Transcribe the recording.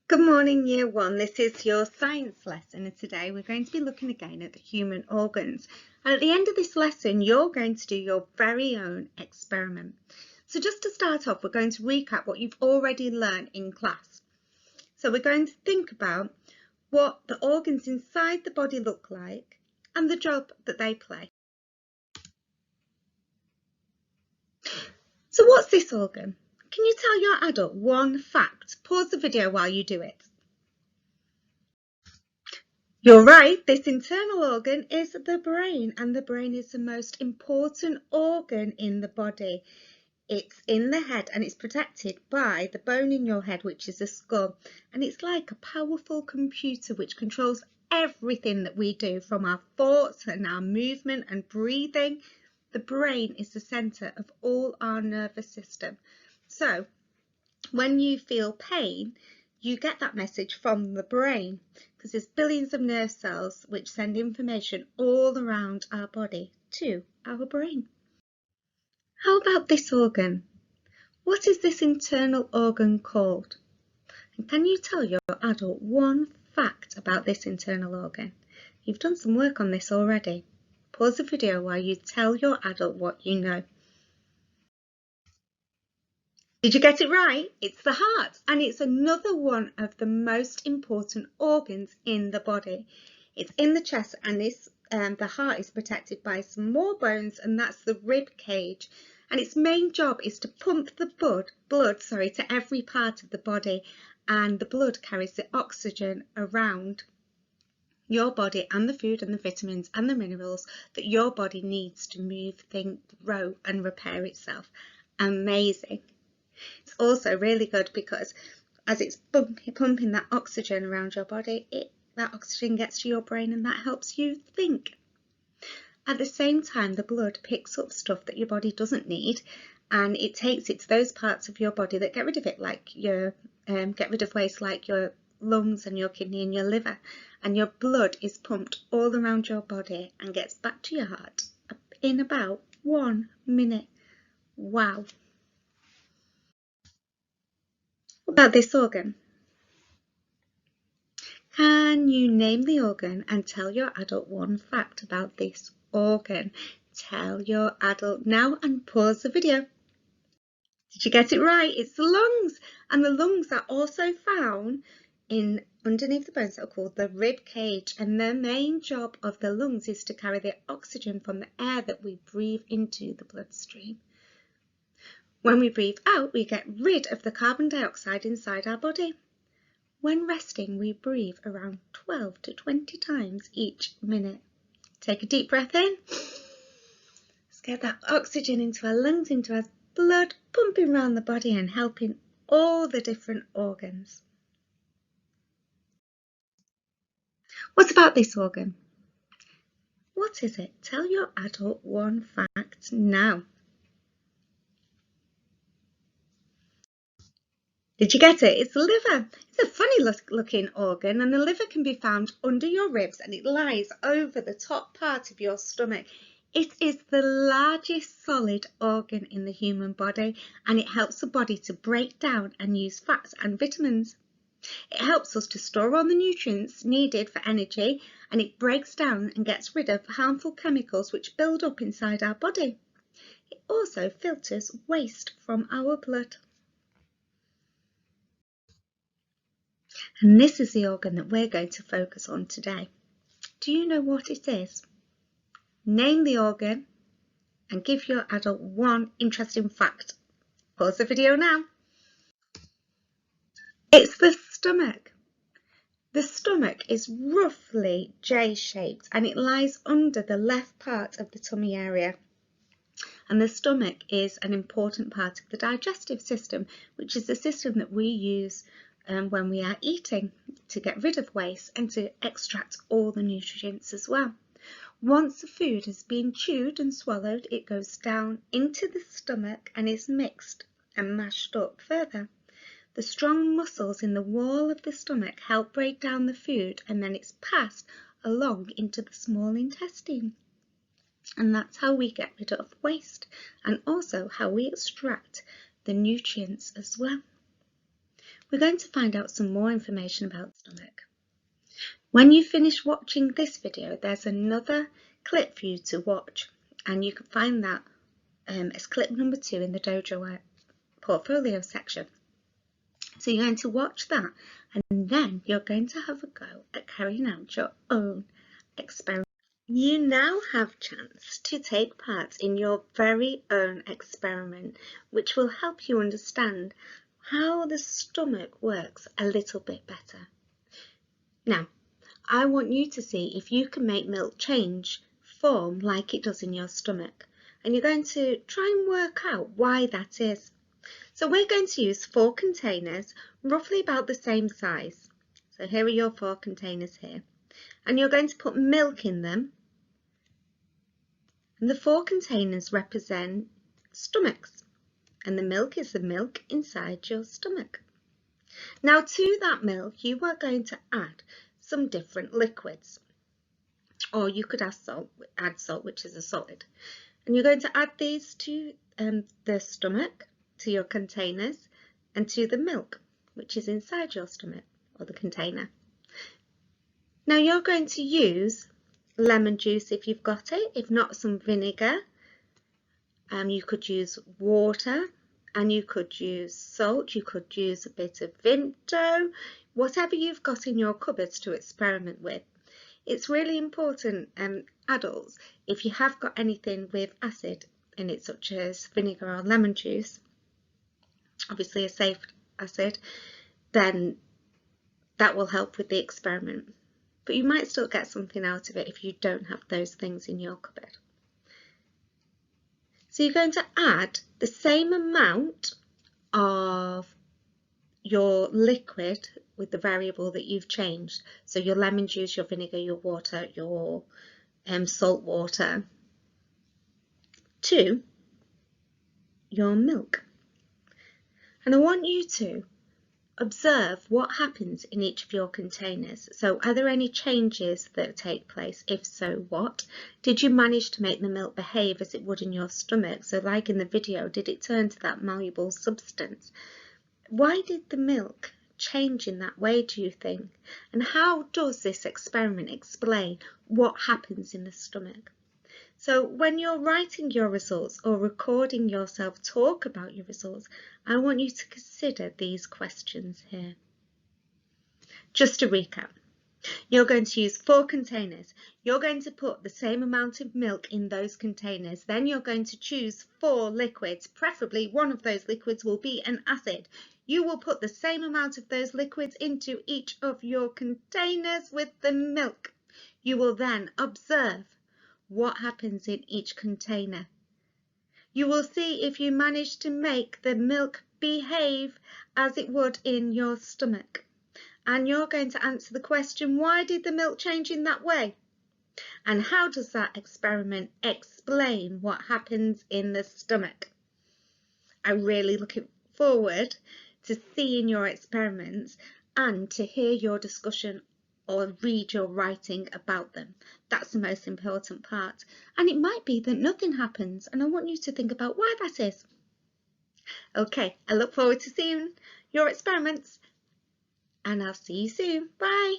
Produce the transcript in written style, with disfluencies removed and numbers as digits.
Good morning, Year 1. This is your science lesson, and today we're going to be looking again at the human organs. And at the end of this lesson, you're going to do your very own experiment. So just to start off, we're going to recap what you've already learned in class. So we're going to think about what the organs inside the body look like and the job that they play. So what's this organ? Can you tell your adult one fact? Pause the video while you do it. You're right, this internal organ is the brain, and the brain is the most important organ in the body. It's in the head and it's protected by the bone in your head, which is the skull. And it's like a powerful computer which controls everything that we do, from our thoughts and our movement and breathing. The brain is the centre of all our nervous system. So when you feel pain, you get that message from the brain, because there's billions of nerve cells which send information all around our body to our brain. How about this organ? What is this internal organ called? And can you tell your adult one fact about this internal organ? You've done some work on this already. Pause the video while you tell your adult what you know. Did you get it right? It's the heart, and it's another one of the most important organs in the body. It's in the chest, and the heart is protected by some more bones, and that's the rib cage. And its main job is to pump the blood to every part of the body, and the blood carries the oxygen around your body and the food and the vitamins and the minerals that your body needs to move, think, grow and repair itself. Amazing. It's also really good because as it's pumping that oxygen around your body, that oxygen gets to your brain and that helps you think. At the same time, the blood picks up stuff that your body doesn't need, and it takes it to those parts of your body that get rid of it, like get rid of waste, like your lungs and your kidney and your liver. And your blood is pumped all around your body and gets back to your heart in about 1 minute. Wow. What about this organ? Can you name the organ and tell your adult one fact about this organ? Tell your adult now and pause the video. Did you get it right? It's the lungs, and the lungs are also found underneath the bones that are called the rib cage, and the main job of the lungs is to carry the oxygen from the air that we breathe into the bloodstream. When we breathe out, we get rid of the carbon dioxide inside our body. When resting, we breathe around 12 to 20 times each minute. Take a deep breath in. Let's get that oxygen into our lungs, into our blood, pumping around the body and helping all the different organs. What about this organ? What is it? Tell your adult one fact now. Did you get it? It's the liver. It's a funny looking organ, and the liver can be found under your ribs, and it lies over the top part of your stomach. It is the largest solid organ in the human body, and it helps the body to break down and use fats and vitamins. It helps us to store all the nutrients needed for energy, and it breaks down and gets rid of harmful chemicals which build up inside our body. It also filters waste from our blood. And this is the organ that we're going to focus on today. Do you know what it is? Name the organ and give your adult one interesting fact. Pause the video now. It's the stomach. The stomach is roughly J-shaped, and it lies under the left part of the tummy area. And the stomach is an important part of the digestive system, which is the system that we use when we are eating, to get rid of waste and to extract all the nutrients as well. Once the food has been chewed and swallowed, it goes down into the stomach and is mixed and mashed up further. The strong muscles in the wall of the stomach help break down the food, and then it's passed along into the small intestine. And that's how we get rid of waste, and also how we extract the nutrients as well. we're going to find out some more information about the stomach. When you finish watching this video, there's another clip for you to watch, and you can find that as clip number 2 in the Dojo portfolio section. So you're going to watch that, and then you're going to have a go at carrying out your own experiment. You now have a chance to take part in your very own experiment, which will help you understand how the stomach works a little bit better. Now, I want you to see if you can make milk change form like it does in your stomach, and you're going to try and work out why that is. So we're going to use 4 containers, roughly about the same size. So here are your 4 containers here, and you're going to put milk in them, and the 4 containers represent stomachs, and the milk is the milk inside your stomach. Now to that milk you are going to add some different liquids, or you could add salt, which is a solid, and you're going to add these to the stomach, to your containers, and to the milk, which is inside your stomach or the container. Now you're going to use lemon juice if you've got it, if not some vinegar. You could use water, and you could use salt, you could use a bit of Vimto, whatever you've got in your cupboards to experiment with. It's really important, adults, if you have got anything with acid in it, such as vinegar or lemon juice, obviously a safe acid, then that will help with the experiment. But you might still get something out of it if you don't have those things in your cupboard. So you're going to add the same amount of your liquid with the variable that you've changed. So your lemon juice, your vinegar, your water, your salt water, to your milk. And I want you to observe what happens in each of your containers. So are there any changes that take place? If so, what? Did you manage to make the milk behave as it would in your stomach? So like in the video, did it turn to that malleable substance? Why did the milk change in that way, do you think? And how does this experiment explain what happens in the stomach? So when you're writing your results or recording yourself talk about your results, I want you to consider these questions here. Just to recap, you're going to use 4 containers. You're going to put the same amount of milk in those containers. Then you're going to choose 4 liquids. Preferably one of those liquids will be an acid. You will put the same amount of those liquids into each of your containers with the milk. You will then observe what happens in each container. You will see if you manage to make the milk behave as it would in your stomach. And you're going to answer the question, why did the milk change in that way? And how does that experiment explain what happens in the stomach? I'm really looking forward to seeing your experiments and to hear your discussion or read your writing about them. That's the most important part. And it might be that nothing happens, and I want you to think about why that is. Okay, I look forward to seeing your experiments, and I'll see you soon. Bye.